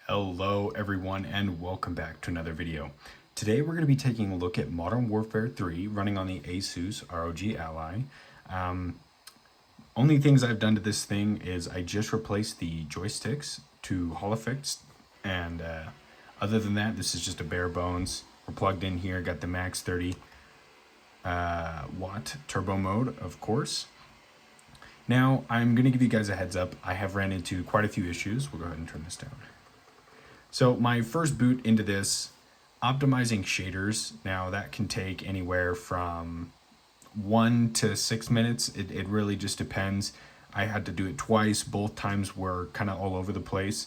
Hello everyone and welcome back to another video. Today we're going to be taking a look at Modern Warfare 3 running on the Asus ROG Ally. Only things I've done to this thing is I just replaced the joysticks to Holofix, and other than that this is just a bare bones. We're plugged in here, got the max 30 watt turbo mode, of course. Now I'm going to give you guys a heads up. I have ran into quite a few issues. We'll go ahead and turn this down. So my first boot into this, optimizing shaders, now that can take anywhere from 1 to 6 minutes. It really just depends. I had to do it twice. Both times were kind of all over the place.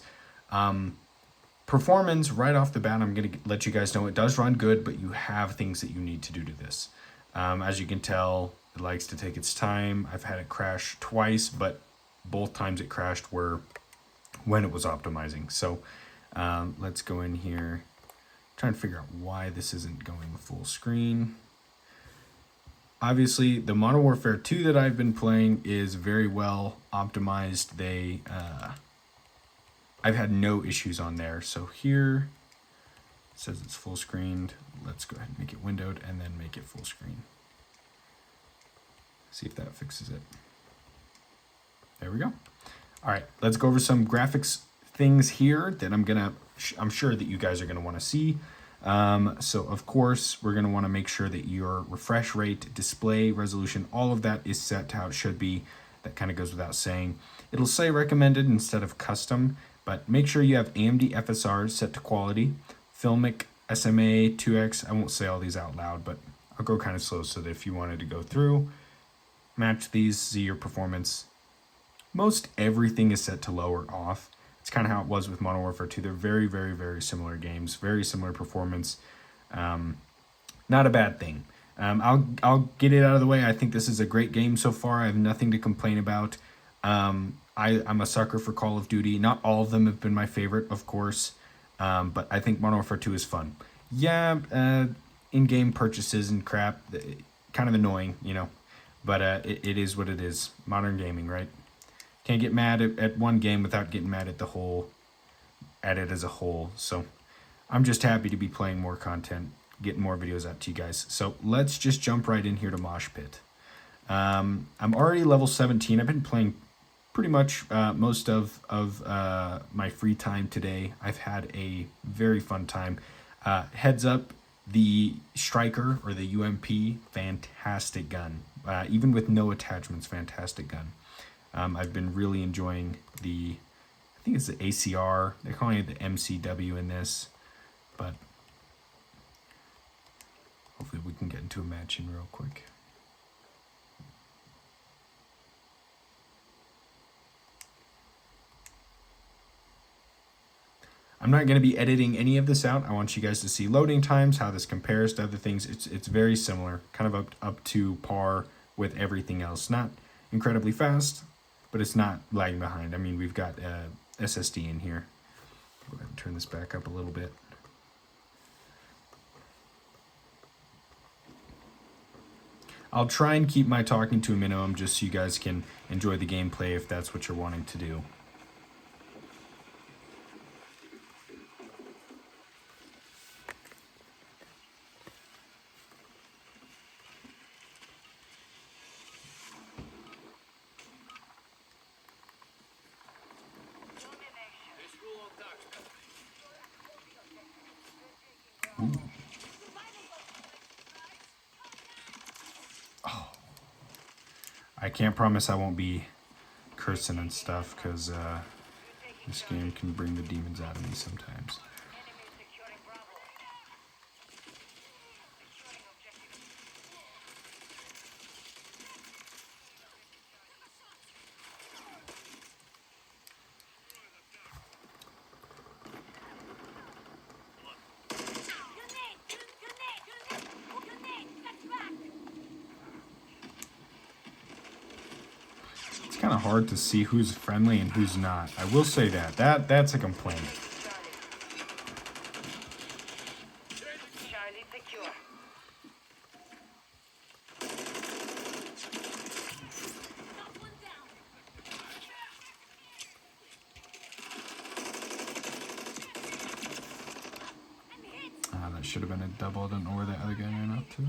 Performance, right off the bat, I'm going to let you guys know it does run good, but you have things that you need to do to this. As you can tell, it likes to take its time. I've had it crash twice, but both times it crashed were when it was optimizing. So let's go in here, trying to figure out why this isn't going full screen. Obviously, the Modern Warfare 2 that I've been playing is very well optimized. I've had no issues on there. So here it says it's full screened. Let's go ahead and make it windowed and then make it full screen. See if that fixes it. There we go. All right, let's go over some graphics things here that I'm sure that you guys are gonna want to see. So of course we're gonna want to make sure that your refresh rate, display resolution, all of that is set to how it should be. That kind of goes without saying. It'll say recommended instead of custom, but make sure you have AMD FSR set to quality, Filmic SMA 2X. I won't say all these out loud, but I'll go kind of slow so that if you wanted to go through, match these, see your performance. Most everything is set to low or off. It's kind of how it was with Modern Warfare 2. They're very, very, very similar games, very similar performance. Not a bad thing. I'll get it out of the way. I think this is a great game so far. I have nothing to complain about. I'm a sucker for Call of Duty. Not all of them have been my favorite, of course, but I think Modern Warfare 2 is fun. Yeah, in-game purchases and crap, kind of annoying, you know, but it is what it is. Modern gaming, right? Can't get mad at one game without getting mad at it as a whole. So I'm just happy to be playing more content, getting more videos out to you guys. So let's just jump right in here to Mosh Pit. I'm already level 17. I've been playing pretty much most of my free time today. I've had a very fun time. Heads up, the Striker or the UMP, fantastic gun. Even with no attachments, fantastic gun. I've been really enjoying I think it's the ACR. They're calling it the MCW in this, but hopefully we can get into a match in real quick. I'm not going to be editing any of this out. I want you guys to see loading times, how this compares to other things. It's very similar, kind of up to par with everything else. Not incredibly fast, but it's not lagging behind. I mean, we've got SSD in here. Go ahead and turn this back up a little bit. I'll try and keep my talking to a minimum just so you guys can enjoy the gameplay if that's what you're wanting to do. Oh, I can't promise I won't be cursing and stuff, because this game can bring the demons out of me sometimes. Kind of hard to see who's friendly and who's not. I will say that's a complaint. That should have been a double. I don't know where that other guy ran up to.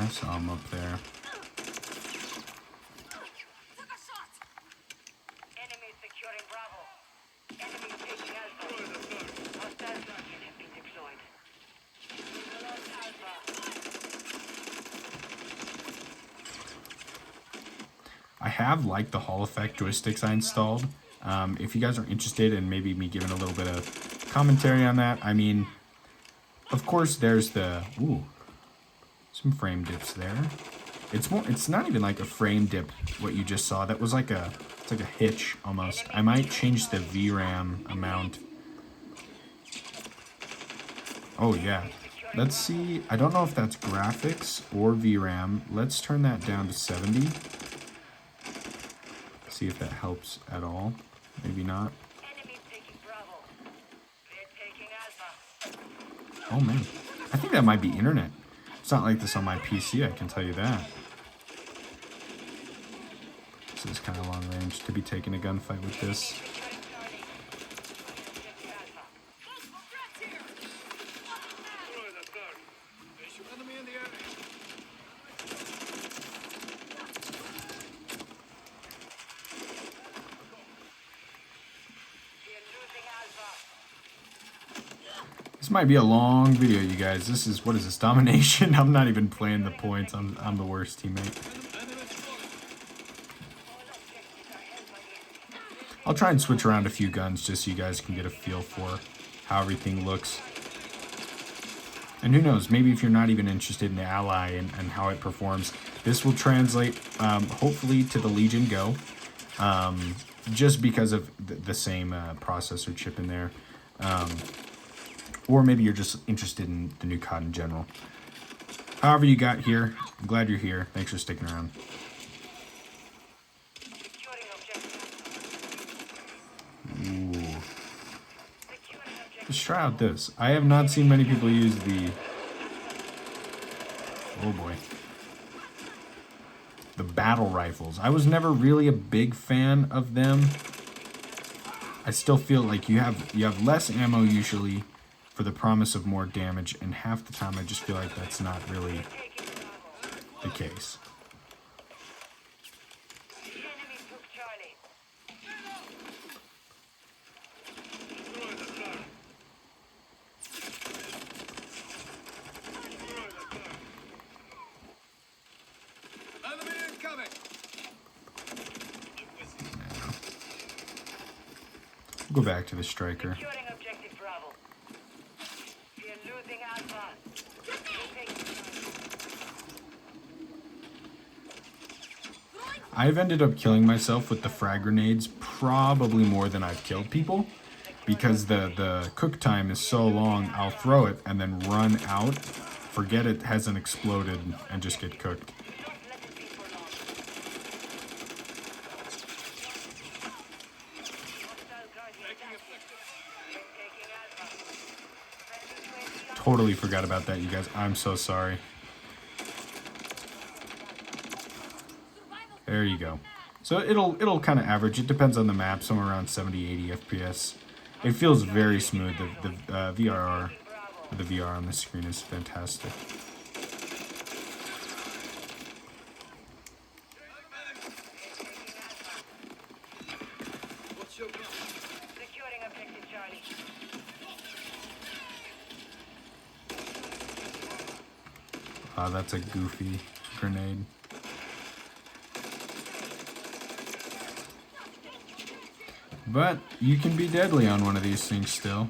I saw him up there. Enemy securing Bravo. Enemy taking Alpha. Hostile target has been deployed. We lost Alpha. I have like the Hall effect joysticks I installed. If you guys are interested in maybe me giving a little bit of commentary on that, I mean, of course there's the some frame dips there. It's not even like a frame dip what you just saw. That was like it's like a hitch almost. I might change the VRAM amount. Oh yeah. Let's see. I don't know if that's graphics or VRAM. Let's turn that down to 70. See if that helps at all. Maybe not. Enemy taking Bravo. They're taking Alpha. Oh man. I think that might be internet. It's not like this on my PC, I can tell you that. This is kind of long range to be taking a gunfight with this. This might be a long video, you guys. This is, what is this, domination? I'm not even playing the points. I'm the worst teammate. I'll try and switch around a few guns just so you guys can get a feel for how everything looks. And who knows, maybe if you're not even interested in the Ally and how it performs, this will translate hopefully to the Legion Go, just because of the same processor chip in there. Or maybe you're just interested in the new COD in general. However you got here, I'm glad you're here. Thanks for sticking around. Ooh. Let's try out this. I have not seen many people use the... Oh boy. The battle rifles. I was never really a big fan of them. I still feel like you have less ammo usually, for the promise of more damage, and half the time I just feel like that's not really the case. Go back to the striker. I've ended up killing myself with the frag grenades probably more than I've killed people, because the cook time is so long. I'll throw it and then run out, forget it hasn't exploded, and just get cooked. Totally forgot about that, you guys. I'm so sorry. There you go. So it'll kind of average. It depends on the map, somewhere around 70, 80 FPS. It feels very smooth. The VRR, the VR on the screen is fantastic. That's a goofy grenade. But you can be deadly on one of these things still.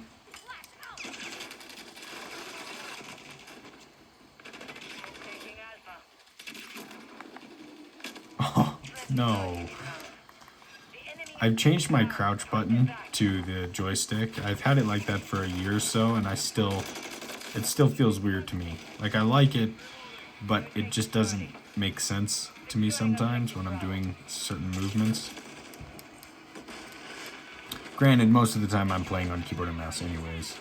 Oh, no. I've changed my crouch button to the joystick. I've had it like that for a year or so, and it still feels weird to me. Like, I like it, but it just doesn't make sense to me sometimes when I'm doing certain movements. Granted, most of the time I'm playing on keyboard and mouse anyways.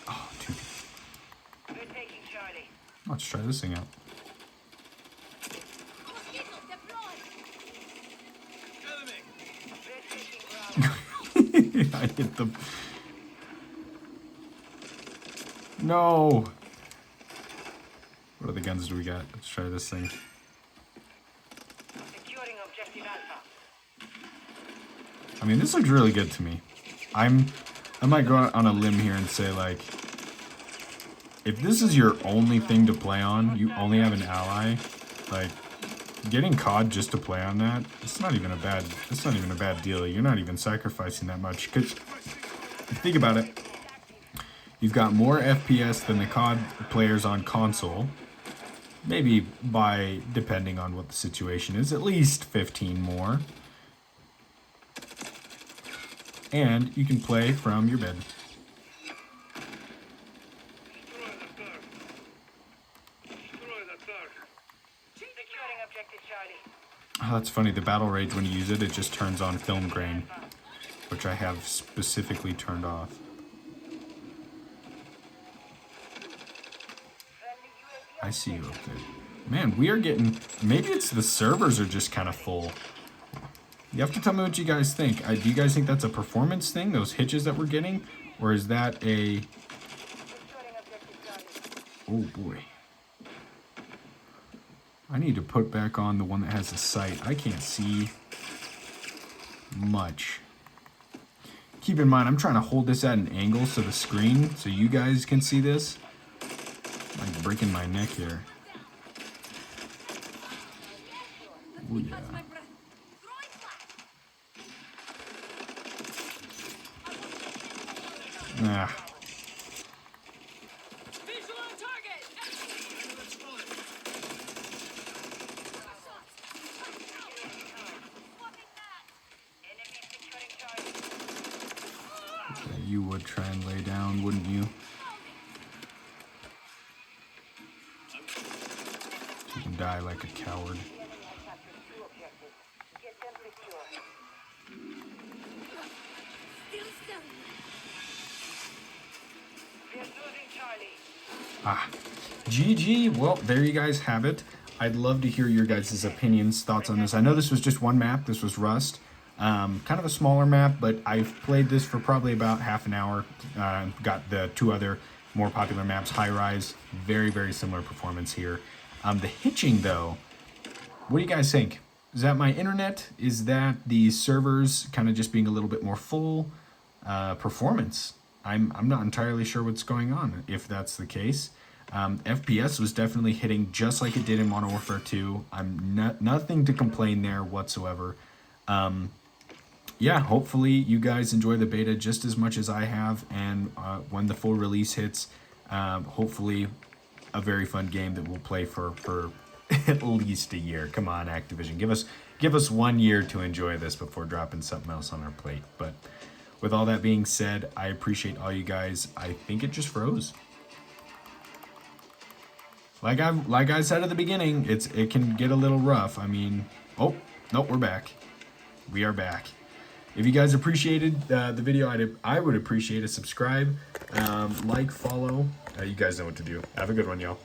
Oh, dude. We're taking Charlie. Let's try this thing out. We're taking Bravo. I hit the... No! What other guns do we got? Let's try this thing. Securing objective Alpha. I mean, this looks really good to me. I might go out on a limb here and say, like, if this is your only thing to play on, you only have an ally, like, getting COD just to play on that, it's not even a bad deal. You're not even sacrificing that much. Because, think about it, you've got more FPS than the COD players on console. Maybe by, depending on what the situation is, at least 15 more. And you can play from your bed. Securing objective Charlie. Oh, that's funny. The battle rage, when you use it, it just turns on film grain, which I have specifically turned off. I see you up there. Man, we are getting... Maybe it's the servers are just kind of full. You have to tell me what you guys think. Do you guys think that's a performance thing, those hitches that we're getting? Or is that a... Securing objective Charlie. Oh, boy. I need to put back on the one that has the sight. I can't see much. Keep in mind, I'm trying to hold this at an angle so the screen, so you guys can see this. I'm like breaking my neck here. Oh, yeah. Nah. Visual on target. Enemy securing Charlie. Yeah, you would try and lay down, wouldn't you? You can die like a coward. The enemy has captured 2 objectives. Get them secure. We're losing Charlie. Ah, GG. Well, there you guys have it. I'd love to hear your guys' opinions, thoughts on this. I know this was just one map. This was Rust. Kind of a smaller map, but I've played this for probably about half an hour. Got the 2 other more popular maps, High Rise. Very, very similar performance here. The hitching, though, what do you guys think? Is that my internet? Is that the servers kind of just being a little bit more full? Performance. I'm not entirely sure what's going on, if that's the case. FPS was definitely hitting just like it did in Modern Warfare 2. I'm nothing to complain there whatsoever. Yeah, hopefully you guys enjoy the beta just as much as I have, and when the full release hits, hopefully a very fun game that we'll play for at least a year. Come on, Activision, give us 1 year to enjoy this before dropping something else on our plate. But with all that being said, I appreciate all you guys. I think it just froze. Like I said at the beginning, it can get a little rough. I mean, oh, nope, we're back. We are back. If you guys appreciated the video, I would appreciate a subscribe, like, follow. You guys know what to do. Have a good one, y'all.